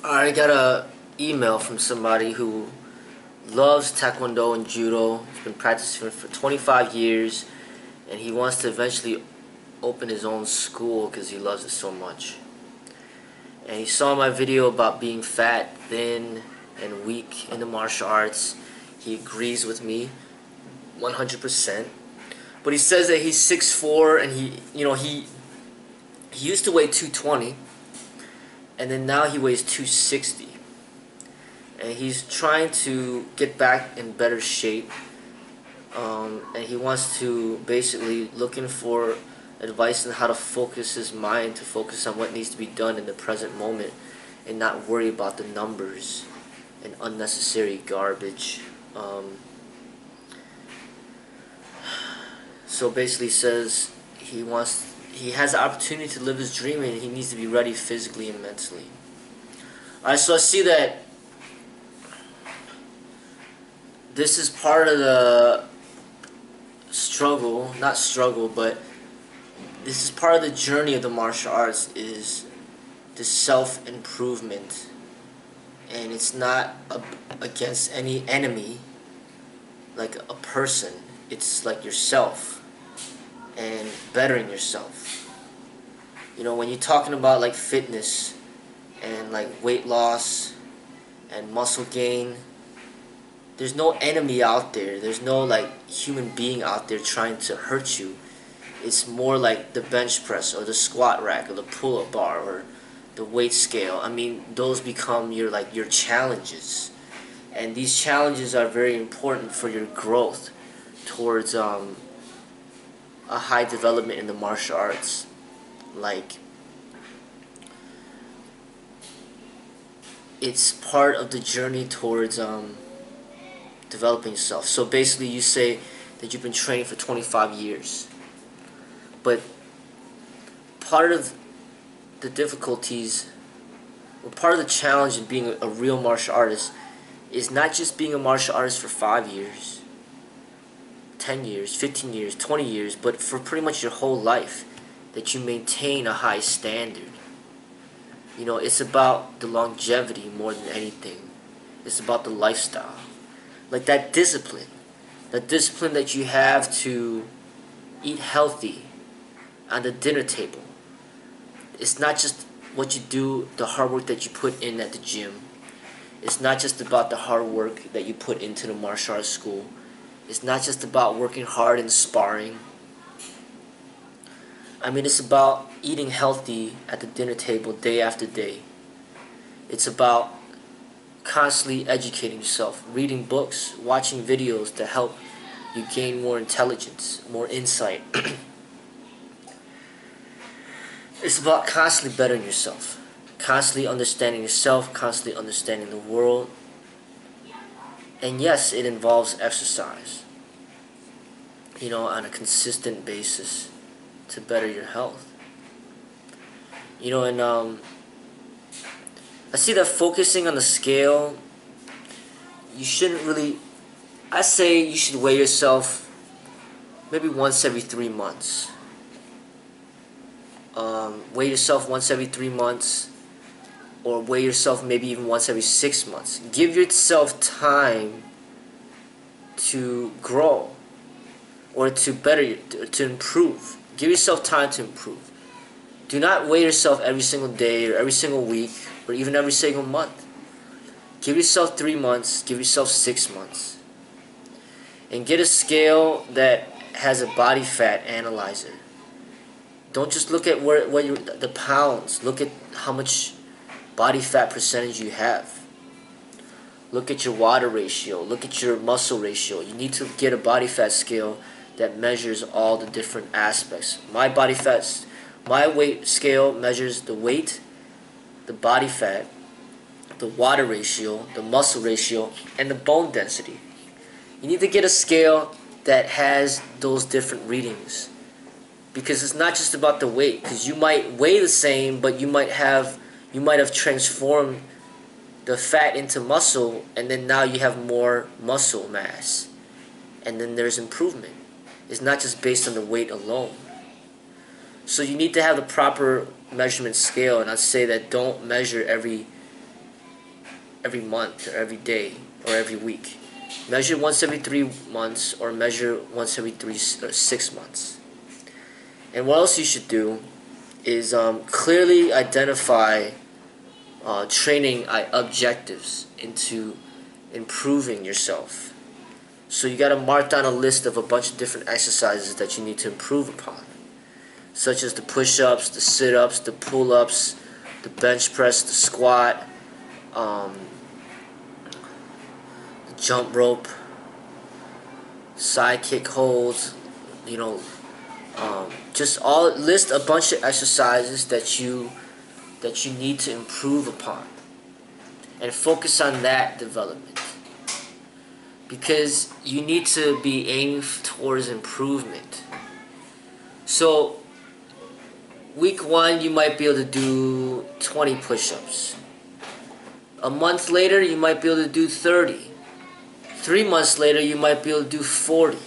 I got a email from somebody who loves Taekwondo and Judo. He's been practicing for 25 years, and he wants to eventually open his own school because he loves it so much. And he saw my video about being fat, thin, and weak in the martial arts. He agrees with me 100%. But he says that he's 6'4", and he used to weigh 220. And then now he weighs 260, and he's trying to get back in better shape, and he wants to basically looking for advice on how to focus his mind, to focus on what needs to be done in the present moment and not worry about the numbers and unnecessary garbage. So basically says he has the opportunity to live his dream, and he needs to be ready physically and mentally. Alright, so I see that this is part of the struggle, not struggle, but this is part of the journey of the martial arts, is the self-improvement. And it's not against any enemy, like a person. It's like yourself and bettering yourself. You know, when you're talking about like fitness and like weight loss and muscle gain, there's no enemy out there. There's no like human being out there trying to hurt you. It's more like the bench press or the squat rack or the pull-up bar or the weight scale. I mean, those become your challenges, and these challenges are very important for your growth towards a high development in the martial arts. Like, it's part of the journey towards developing yourself. So basically you say that you've been training for 25 years, but part of the difficulties, or part of the challenge in being a real martial artist, is not just being a martial artist for 5 years, 10 years, 15 years, 20 years, but for pretty much your whole life, that you maintain a high standard. You know, it's about the longevity more than anything. It's about the lifestyle. Like that discipline that you have to eat healthy on the dinner table. It's not just what you do, the hard work that you put in at the gym. It's not just about the hard work that you put into the martial arts school. It's not just about working hard and sparring. I mean, it's about eating healthy at the dinner table day after day. It's about constantly educating yourself, reading books, watching videos to help you gain more intelligence, more insight. It's about constantly bettering yourself, constantly understanding yourself, constantly understanding the world. And yes, it involves exercise, you know, on a consistent basis to better your health. You know, and I see that focusing on the scale, you shouldn't really, I say you should weigh yourself maybe once every 3 months. Weigh yourself once every 3 months, or weigh yourself maybe even once every 6 months. Give yourself time to grow, or to better, to improve. Give yourself time to improve. Do not weigh yourself every single day or every single week or even every single month. Give yourself 3 months, give yourself 6 months. And get a scale that has a body fat analyzer. Don't just look at the pounds. Look at how much body fat percentage you have. Look at your water ratio. Look at your muscle ratio. You need to get a body fat scale that measures all the different aspects. My weight scale measures the weight, the body fat, the water ratio, the muscle ratio, and the bone density. You need to get a scale that has those different readings, because it's not just about the weight. Because you might weigh the same, but you might have transformed the fat into muscle, and then now you have more muscle mass, and then there's improvement. It's not just based on the weight alone. So you need to have the proper measurement scale, and I'd say that don't measure every every month or every day or every week. Measure once every 3 months or measure once every 6 months. And what else you should do is clearly identify training objectives into improving yourself. So you got to mark down a list of a bunch of different exercises that you need to improve upon, such as the push-ups, the sit-ups, the pull-ups, the bench press, the squat, the jump rope, side kick holds, just list a bunch of exercises that you need to improve upon, and focus on that development, because you need to be aiming towards improvement. So week 1 you might be able to do 20 push-ups. A month later you might be able to do 30. 3 months later you might be able to do 40.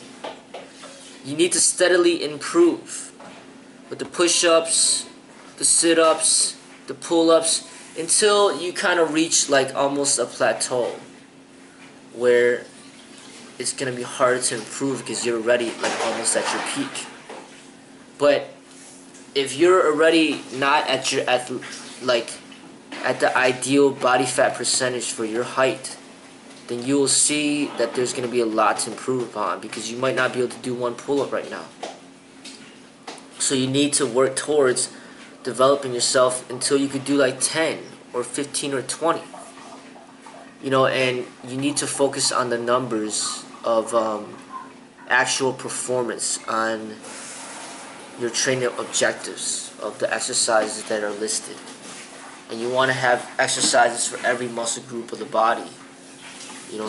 You need to steadily improve with the push-ups, the sit-ups, the pull-ups, until you kind of reach like almost a plateau where it's going to be hard to improve because you're already like almost at your peak. But if you're already not at your at the ideal body fat percentage for your height, then you will see that there's going to be a lot to improve upon, because you might not be able to do 1 pull-up right now. So you need to work towards developing yourself until you could do like 10 or 15 or 20. And you need to focus on the numbers of actual performance on your training objectives of the exercises that are listed. And you want to have exercises for every muscle group of the body.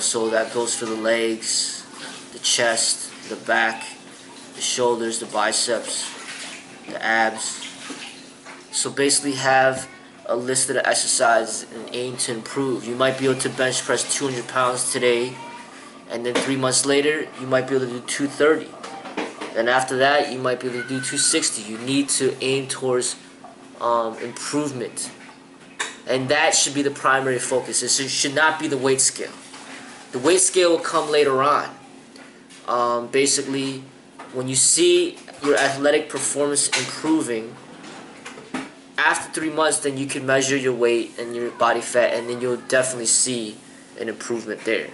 So that goes for the legs, the chest, the back, the shoulders, the biceps, the abs. So basically have a list of the exercises and aim to improve. You might be able to bench press 200 pounds today, and then 3 months later you might be able to do 230. Then after that you might be able to do 260. You need to aim towards improvement, and that should be the primary focus. It should not be the weight scale. The weight scale will come later on. Basically, when you see your athletic performance improving after 3 months, then you can measure your weight and your body fat, and then you'll definitely see an improvement there.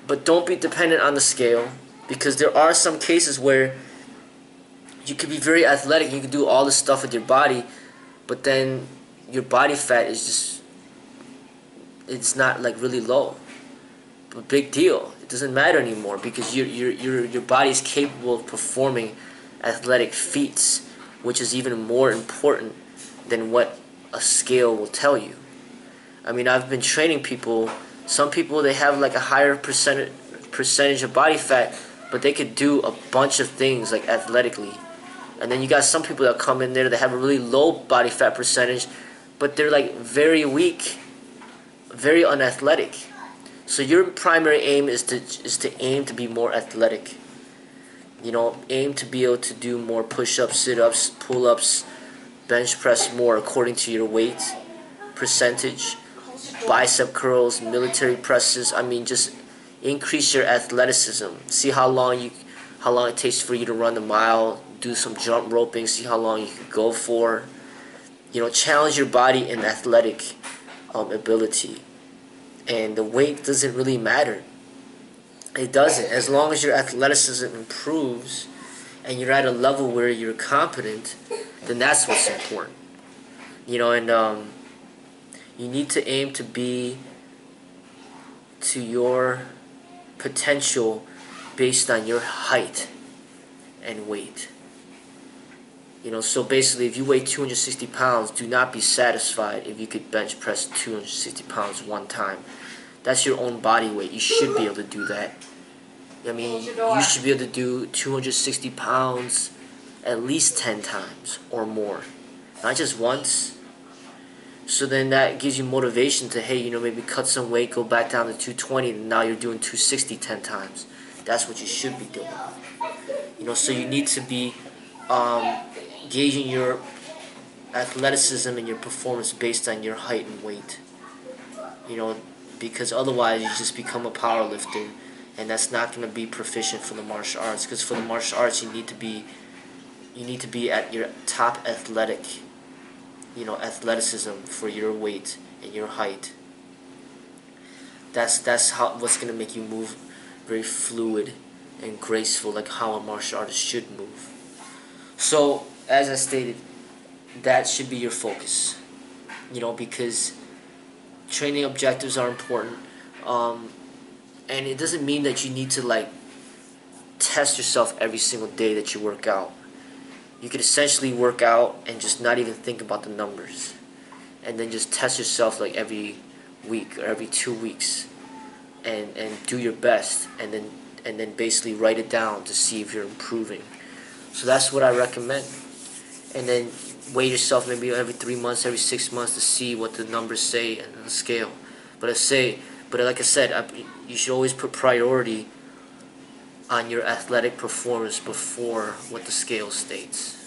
But don't be dependent on the scale, because there are some cases where you can be very athletic and you can do all this stuff with your body, but then your body fat is just, it's not like really low. But big deal. It doesn't matter anymore, because your body is capable of performing athletic feats, which is even more important than what a scale will tell you. I mean, I've been training people. Some people, they have like a higher percentage of body fat, but they could do a bunch of things like athletically. And then you got some people that come in there that have a really low body fat percentage, but they're like very weak, very unathletic. So your primary aim is to aim to be more athletic. Aim to be able to do more push-ups, sit-ups, pull-ups, bench press more according to your weight percentage, bicep curls, military presses. I mean, just increase your athleticism. See how long it takes for you to run the mile. Do some jump roping. See how long you can go for. Challenge your body in athletic ability. And the weight doesn't really matter. It doesn't. As long as your athleticism improves and you're at a level where you're competent, then that's what's important. And you need to aim to be to your potential based on your height and weight. So basically, if you weigh 260 pounds, do not be satisfied if you could bench press 260 pounds one time. That's your own body weight. You should be able to do that. I mean, you should be able to do 260 pounds at least 10 times or more. Not just once. So then that gives you motivation to, hey, maybe cut some weight, go back down to 220, and now you're doing 260 10 times. That's what you should be doing. So you need to be gauging your athleticism and your performance based on your height and weight. you know, because otherwise you just become a power lifter, and that's not going to be proficient for the martial arts. Because for the martial arts, you need to be at your top athletic, athleticism for your weight and your height. That's how what's going to make you move very fluid and graceful, like how a martial artist should move. So, as I stated, that should be your focus. Because training objectives are important, and it doesn't mean that you need to test yourself every single day that you work out. You could essentially work out and just not even think about the numbers, and then just test yourself every week or every 2 weeks, and do your best, and then basically write it down to see if you're improving. So that's what I recommend. And then weigh yourself maybe every 3 months, every 6 months to see what the numbers say on the scale. But like I said, you should always put priority on your athletic performance before what the scale states.